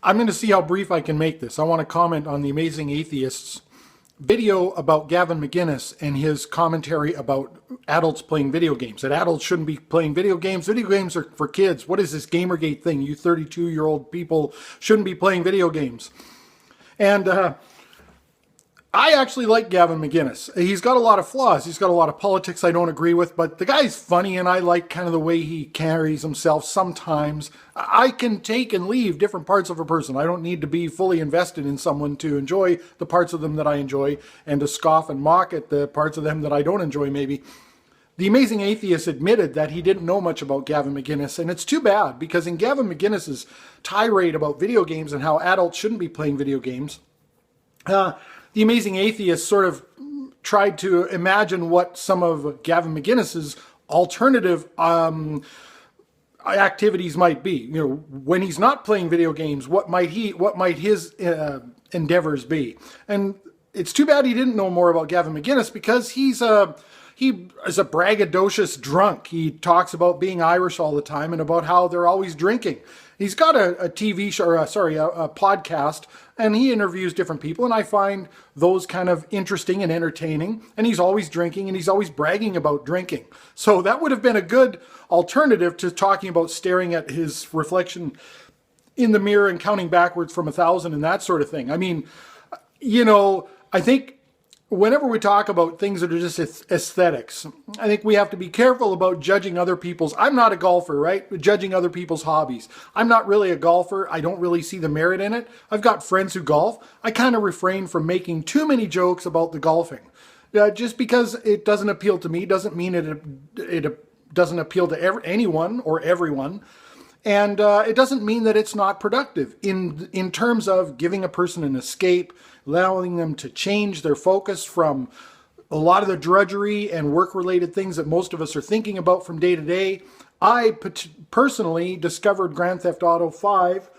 I'm going to see how brief I can make this. I want to comment on the Amazing Atheist's video about Gavin McGuinness and his commentary about adults playing video games. That adults shouldn't be playing video games. Video games are for kids. What is this Gamergate thing? You 32-year-old people shouldn't be playing video games. And I actually like Gavin McGuinness. He's got a lot of flaws. He's got a lot of politics I don't agree with, but the guy's funny and I like kind of the way he carries himself sometimes. I can take and leave different parts of a person. I don't need to be fully invested in someone to enjoy the parts of them that I enjoy and to scoff and mock at the parts of them that I don't enjoy maybe. The Amazing Atheist admitted that he didn't know much about Gavin McGuinness, and it's too bad because in Gavin McGuinness's tirade about video games and how adults shouldn't be playing video games, the Amazing Atheist sort of tried to imagine what some of Gavin McGuinness's alternative activities might be. You know, when he's not playing video games, what might his endeavors be? And it's too bad he didn't know more about Gavin McGuinness because he is a braggadocious drunk. He talks about being Irish all the time and about how they're always drinking. He's got a TV show, a podcast, and he interviews different people, and I find those kind of interesting and entertaining. And he's always drinking, and he's always bragging about drinking. So that would have been a good alternative to talking about staring at his reflection in the mirror and counting backwards from 1,000 and that sort of thing. I mean, you know, I think whenever we talk about things that are just aesthetics, I think we have to be careful about judging other people's. I'm not a golfer, right? Judging other people's hobbies. I'm not really a golfer. I don't really see the merit in it. I've got friends who golf. I kind of refrain from making too many jokes about the golfing. Just because it doesn't appeal to me doesn't mean it doesn't appeal to anyone or everyone. And it doesn't mean that it's not productive in terms of giving a person an escape, allowing them to change their focus from a lot of the drudgery and work-related things that most of us are thinking about from day to day. I personally discovered Grand Theft Auto 5,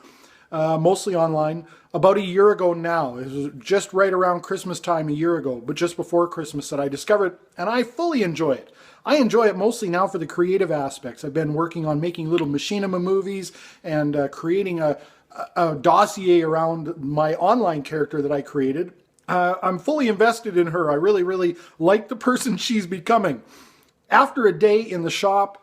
mostly online, about a year ago now. It was just right around Christmas time a year ago, but just before Christmas that I discovered it, and I fully enjoy it. I enjoy it mostly now for the creative aspects. I've been working on making little machinima movies and creating a dossier around my online character that I created. I'm fully invested in her. I really, really like the person she's becoming. After a day in the shop,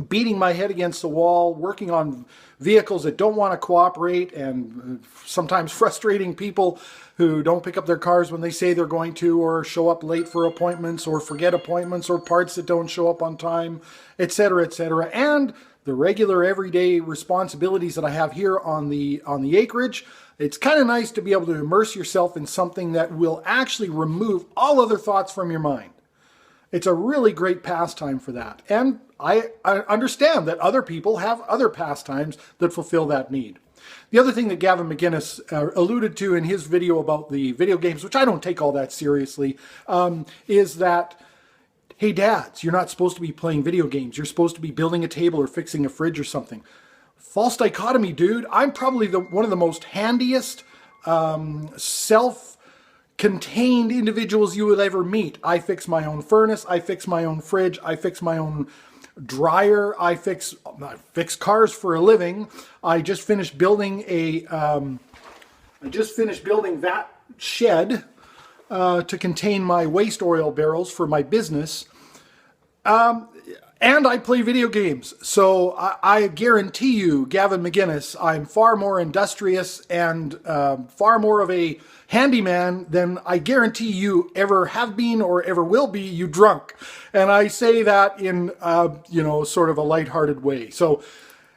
beating my head against the wall, working on vehicles that don't want to cooperate, and sometimes frustrating people who don't pick up their cars when they say they're going to, or show up late for appointments, or forget appointments, or parts that don't show up on time, etc., etc., and the regular everyday responsibilities that I have here on the acreage. It's kind of nice to be able to immerse yourself in something that will actually remove all other thoughts from your mind. It's a really great pastime for that. And I understand that other people have other pastimes that fulfill that need. The other thing that Gavin McGuinness alluded to in his video about the video games, which I don't take all that seriously, is that, hey dads, you're not supposed to be playing video games. You're supposed to be building a table or fixing a fridge or something. False dichotomy, dude. I'm probably one of the most handiest, self-contained individuals you will ever meet. I fix my own furnace. I fix my own fridge. I fix my own dryer. I fix cars for a living. I just finished building that shed to contain my waste oil barrels for my business. And I play video games. So I guarantee you, Gavin McGuinness, I'm far more industrious and far more of a handyman than I guarantee you ever have been or ever will be, you drunk. And I say that in, sort of a lighthearted way. So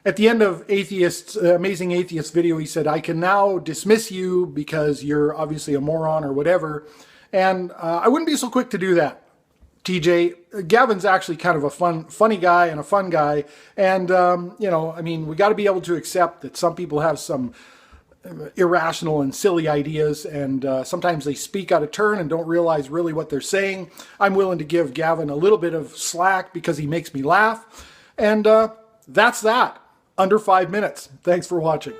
at the end of Amazing Atheist video, he said, I can now dismiss you because you're obviously a moron or whatever. And I wouldn't be so quick to do that. TJ, Gavin's actually kind of a funny guy and a fun guy. And, we got to be able to accept that some people have some irrational and silly ideas, and sometimes they speak out of turn and don't realize really what they're saying. I'm willing to give Gavin a little bit of slack because he makes me laugh. And that's that. Under 5 minutes. Thanks for watching.